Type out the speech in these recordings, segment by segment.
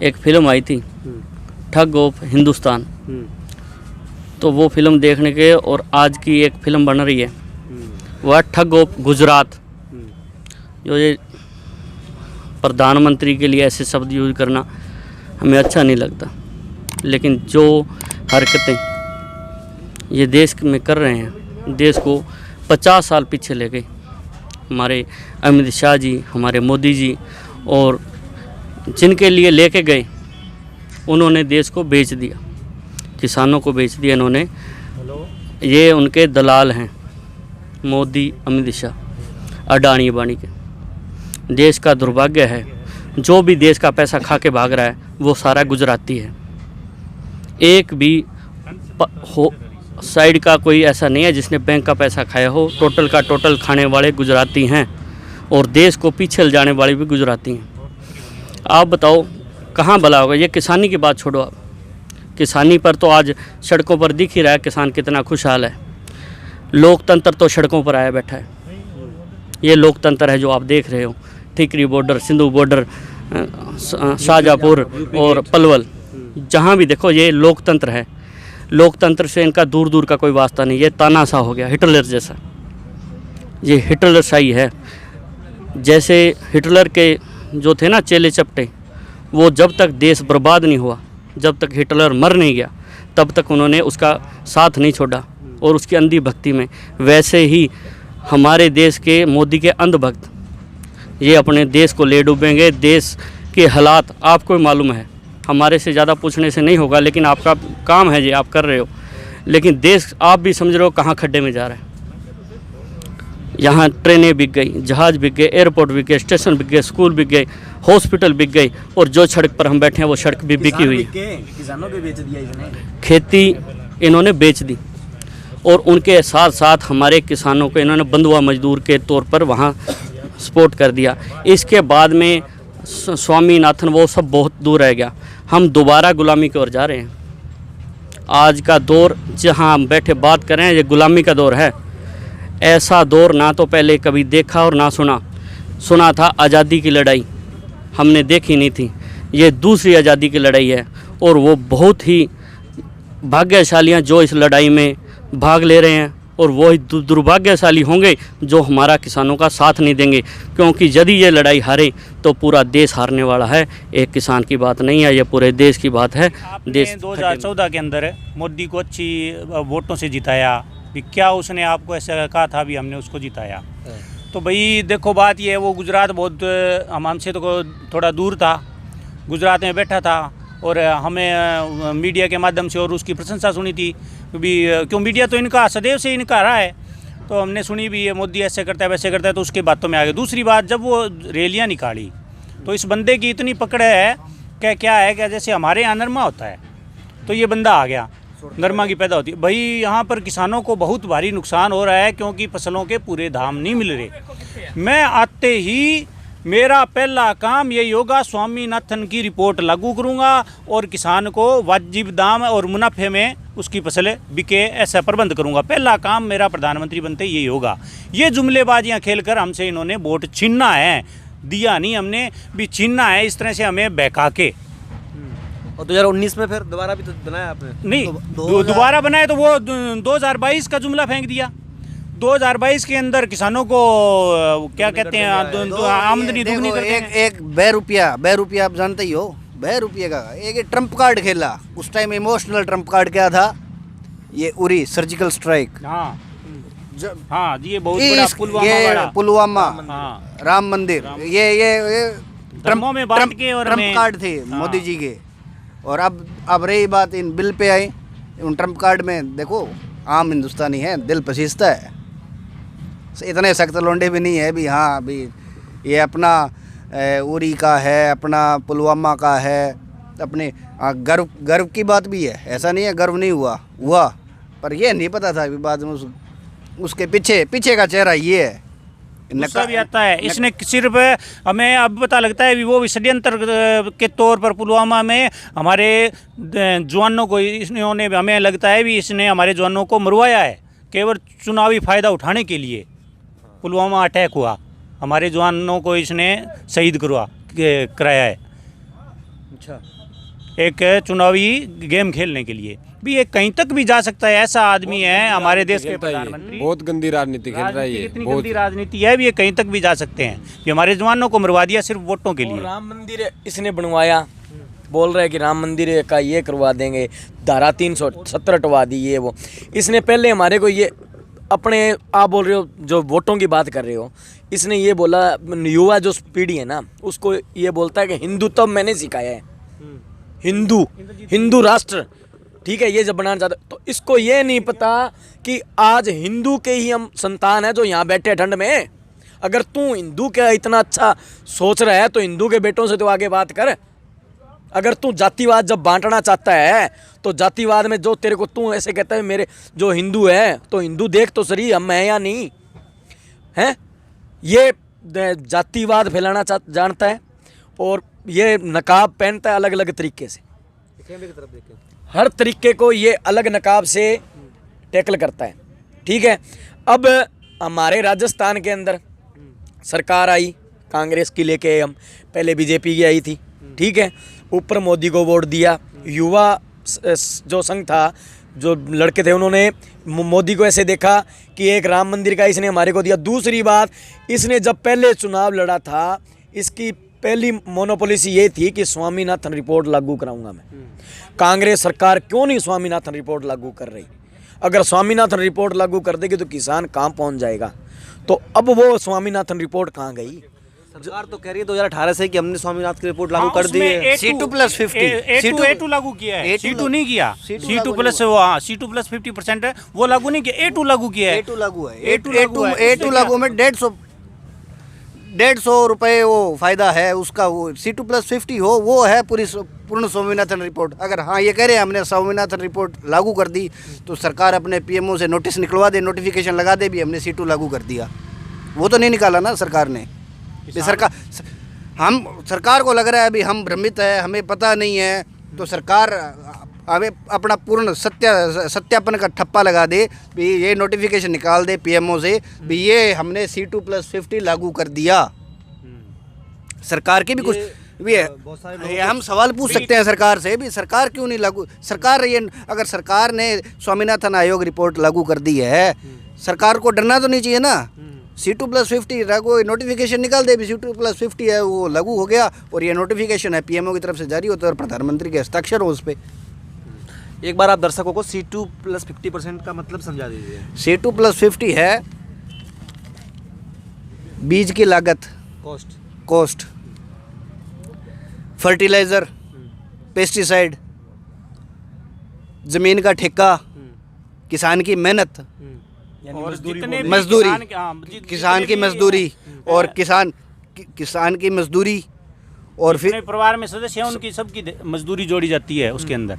एक फिल्म आई थी ठग ऑफ हिंदुस्तान, तो वो फिल्म देखने के और आज की एक फिल्म बन रही है वह ठग ऑफ गुजरात। जो ये प्रधानमंत्री के लिए ऐसे शब्द यूज करना हमें अच्छा नहीं लगता, लेकिन जो हरकतें ये देश में कर रहे हैं, देश को 50 साल पीछे ले गए हमारे अमित शाह जी, हमारे मोदी जी, और जिनके लिए लेके गए उन्होंने देश को बेच दिया, किसानों को बेच दिया इन्होंने। ये उनके दलाल हैं मोदी, अमित शाह, अडानी अबानी के। देश का दुर्भाग्य है, जो भी देश का पैसा खा के भाग रहा है वो सारा गुजराती है। एक भी साइड का कोई ऐसा नहीं है जिसने बैंक का पैसा खाया हो। टोटल का टोटल खाने वाले गुजराती हैं और देश को पीछे ले जाने वाले भी गुजराती हैं। आप बताओ कहाँ भला होगा? ये किसानी की बात छोड़ो आप, किसानी पर तो आज सड़कों पर दिख ही रहा है किसान कितना खुशहाल है। लोकतंत्र तो सड़कों पर आया बैठा है। ये लोकतंत्र है जो आप देख रहे हो। ठीकरी बॉर्डर, सिंधु बॉर्डर, शाहजहाँपुर और पलवल, जहाँ भी देखो ये लोकतंत्र है। लोकतंत्र से इनका दूर दूर का कोई वास्ता नहीं। ये तानाशाह हो गया, हिटलर जैसा। ये हिटलर शाही है। जैसे हिटलर के जो थे ना चेले चपटे, वो जब तक देश बर्बाद नहीं हुआ, जब तक हिटलर मर नहीं गया, तब तक उन्होंने उसका साथ नहीं छोड़ा और उसकी अंधी भक्ति में। वैसे ही हमारे देश के मोदी के अंधभक्त ये अपने देश को ले डूबेंगे। देश के हालात आपको भी मालूम है, हमारे से ज़्यादा पूछने से नहीं होगा, लेकिन आपका काम है ये आप कर रहे हो। लेकिन देश आप भी समझ रहे हो कहाँ खड्डे में जा रहा है। यहाँ ट्रेनें बिक गई, जहाज़ बिक गए, एयरपोर्ट बिक गए, स्टेशन बिक गए, स्कूल बिक गए, हॉस्पिटल बिक गई, और जो सड़क पर हम बैठे हैं वो सड़क भी बिकी हुई है। किसानों को बेच दिया इसने, खेती इन्होंने बेच दी, और उनके साथ साथ हमारे किसानों को इन्होंने बंधुआ मजदूर के तौर पर वहाँ सपोर्ट कर दिया। इसके बाद में स्वामीनाथन वो सब बहुत दूर रह गया। हम दोबारा गुलामी की ओर जा रहे हैं। आज का दौर जहाँ हम बैठे बात कर रहे हैं, ये गुलामी का दौर है। ऐसा दौर ना तो पहले कभी देखा और ना सुना। सुना था आज़ादी की लड़ाई, हमने देखी नहीं थी। ये दूसरी आज़ादी की लड़ाई है, और वो बहुत ही भाग्यशाली हैं जो इस लड़ाई में भाग ले रहे हैं, और वो ही दुर्भाग्यशाली होंगे जो हमारा किसानों का साथ नहीं देंगे। क्योंकि यदि ये लड़ाई हारे तो पूरा देश हारने वाला है। एक किसान की बात नहीं है, ये पूरे देश की बात है। देश 2014 के अंदर मोदी को अच्छी वोटों से जिताया, भी क्या उसने आपको ऐसा कहा था भी हमने उसको जिताया? तो भाई देखो बात ये है, वो गुजरात बहुत हमसे तो थोड़ा दूर था, गुजरात में बैठा था, और हमें मीडिया के माध्यम से और उसकी प्रशंसा सुनी थी भी, क्यों मीडिया तो इनका सदैव से इनका रहा है। तो हमने सुनी भी ये मोदी ऐसे करता है वैसे करता है, तो उसके बातों में आ गए। दूसरी बात, जब वो रैलियाँ निकाली तो इस बंदे की इतनी पकड़ है क्या है कि जैसे हमारे यहाँ नरमा होता है तो ये बंदा आ गया, नरमा की पैदा होती है। भाई यहाँ पर किसानों को बहुत भारी नुकसान हो रहा है, क्योंकि फसलों के पूरे दाम नहीं मिल रहे। मैं आते ही मेरा पहला काम यही होगा, स्वामीनाथन की रिपोर्ट लागू करूंगा और किसान को वाजिब दाम और मुनाफे में उसकी फसलें बिके ऐसा प्रबंध करूंगा। पहला काम मेरा प्रधानमंत्री बनते यही होगा। ये जुमलेबाजियां खेलकर हमसे इन्होंने वोट छीनना है, दिया नहीं हमने, भी छीनना है इस तरह से हमें बहका के। और 2019 में फिर दोबारा भी तो बनाया आपने? नहीं, दोबारा बनाया तो वो 2022 का जुमला फेंक दिया। 2022 के अंदर किसानों को क्या कहते हैं, आमदनी दुगनी करते हैं। एक बे रुपया आप जानते ही हो, बे रुपये का एक ट्रम्प कार्ड खेला। उस टाइम इमोशनल ट्रम्प कार्ड क्या था? ये उरी सर्जिकल स्ट्राइक। हाँ हाँ जी, ये बहुत बड़ा पुलवामा, हाँ, राम मंदिर, ये ट्रम्प कार्ड थे मोदी जी के। और अब रही बात इन बिल पे आई, उन ट्रम्प कार्ड में देखो आम हिंदुस्तानी है, दिल पसीजता है। इतने सख्त लौंडे भी नहीं है भी हाँ अभी ये अपना उरी का है, अपना पुलवामा का है, अपने गर्व की बात भी है। ऐसा नहीं है गर्व नहीं हुआ, पर ये नहीं पता था अभी बाद में उसके पीछे का चेहरा ये है। गुस्सा भी आता है। इसने सिर्फ हमें अब पता लगता है वो षड्यंत्र के तौर पर पुलवामा में हमारे जवानों को इन्होंने, हमें लगता है भी इसने हमारे जवानों को मरवाया है केवल चुनावी फ़ायदा उठाने के लिए। पुलवामा अटैक हुआ, हमारे जवानों को इसने शहीद कराया है। अच्छा, एक चुनावी गेम खेलने के लिए भी ये कहीं तक भी जा सकता है। ऐसा आदमी है हमारे देश के प्रधानमंत्री, बहुत गंदी राजनीति खेल रहा है राजनीति ये, इतनी बहुत गंदी राजनीति है भी ये कहीं तक भी जा सकते हैं। ये हमारे जवानों को मरवा दिया सिर्फ वोटों के और लिए। राम मंदिर इसने बनवाया, बोल रहे हैं कि राम मंदिर का ये करवा देंगे, धारा 370 हटवा दी, ये वो। इसने पहले हमारे को ये अपने, आप बोल रहे हो जो वोटों की बात कर रहे हो, इसने ये बोला, युवा जो पीढ़ी है ना उसको ये बोलता है कि हिंदुत्व मैंने सिखाया है, हिंदू राष्ट्र, ठीक है, ये जब बनाना चाहता। तो इसको ये नहीं पता कि आज हिंदू के ही हम संतान है जो यहाँ बैठे ठंड में। अगर तू हिंदू का इतना अच्छा सोच रहा है तो हिंदू के बेटों से तो आगे बात कर। अगर तू जातिवाद जब बांटना चाहता है तो जातिवाद में जो तेरे को तू ऐसे कहता है मेरे जो हिंदू है तो हिंदू देख तो सही हम हैं या नहीं हैं। ये जातिवाद फैलाना जानता है और ये नकाब पहनता है अलग अलग तरीके से, कैमरे की तरफ देखें। हर तरीके को ये अलग नकाब से टैकल करता है, ठीक है। अब हमारे राजस्थान के अंदर सरकार आई, कांग्रेस की लेके आए हम, पहले बीजेपी की आई थी, ठीक है। ऊपर मोदी को वोट दिया, युवा जो संघ था, जो लड़के थे, उन्होंने मोदी को ऐसे देखा कि एक राम मंदिर का इसने हमारे को दिया। दूसरी बात, इसने जब पहले चुनाव लड़ा था, इसकी पहली मोनोपॉलिसी ये थी कि स्वामीनाथन रिपोर्ट लागू कराऊंगा मैं। कांग्रेस सरकार क्यों नहीं स्वामीनाथन रिपोर्ट लागू कर रही? अगर स्वामीनाथन रिपोर्ट लागू कर देगी तो किसान कहाँ पहुँच जाएगा? तो अब वो स्वामीनाथन रिपोर्ट कहाँ गई? सरकार तो कह रही है 2018 से कि हमने स्वामीनाथन की रिपोर्ट लागू कर दी है। C2+50 A2 लागू किया है, C2 नहीं किया। C2 प्लस वो, हाँ, C2 प्लस 50% है, वो लागू नहीं किया। A2 लागू किया है। A2 लागू है। A2 लागू में 150 रुपये वो फायदा है उसका। वो C2+50 हो, वो है पूर्ण स्वामीनाथन रिपोर्ट। अगर हाँ ये कह रहे हैं हमने स्वामीनाथन रिपोर्ट लागू कर दी तो सरकार अपने पीएमओ से नोटिस निकलवा दे, नोटिफिकेशन लगा दे भी हमने C2 लागू कर दिया। वो तो नहीं निकाला ना सरकार ने। सरकार को लग रहा है अभी हम भ्रमित है, हमें पता नहीं है, तो सरकार हमें अपना पूर्ण सत्यापन का ठप्पा लगा दे भी ये नोटिफिकेशन निकाल दे पीएमओ से भी ये हमने C2+50 लागू कर दिया। सरकार की भी कुछ भी है, ये हम सवाल पूछ सकते हैं सरकार से भी, सरकार क्यों नहीं लागू? सरकार ये, अगर सरकार ने स्वामीनाथन आयोग रिपोर्ट लागू कर दी है, सरकार को डरना तो नहीं चाहिए ना। C2+50 लागू नोटिफिकेशन निकाल दे भी, C2+50 है वो लागू हो गया और ये नोटिफिकेशन है पीएमओ की तरफ से जारी होता है और प्रधानमंत्री के हस्ताक्षर हो उस पर। एक बार आप दर्शकों को C2+50% का मतलब समझा दीजिए। C2+50 है बीज की लागत, कॉस्ट, फर्टिलाइज़र, पेस्टिसाइड, ज़मीन का ठेका, किसान की मेहनत, और जितने भी मजदूरी, किसान की मजदूरी और किसान की मजदूरी और फिर परिवार में सदस्य हैं उनकी सबकी मजदूरी जोड़ी जाती है उसके अंदर।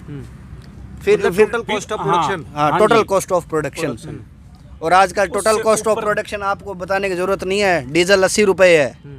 फिर टोटल कॉस्ट ऑफ प्रोडक्शन। हाँ, टोटल कॉस्ट ऑफ प्रोडक्शन। और आजकल टोटल कॉस्ट ऑफ प्रोडक्शन आपको बताने की ज़रूरत नहीं है। डीजल 80 रुपये है,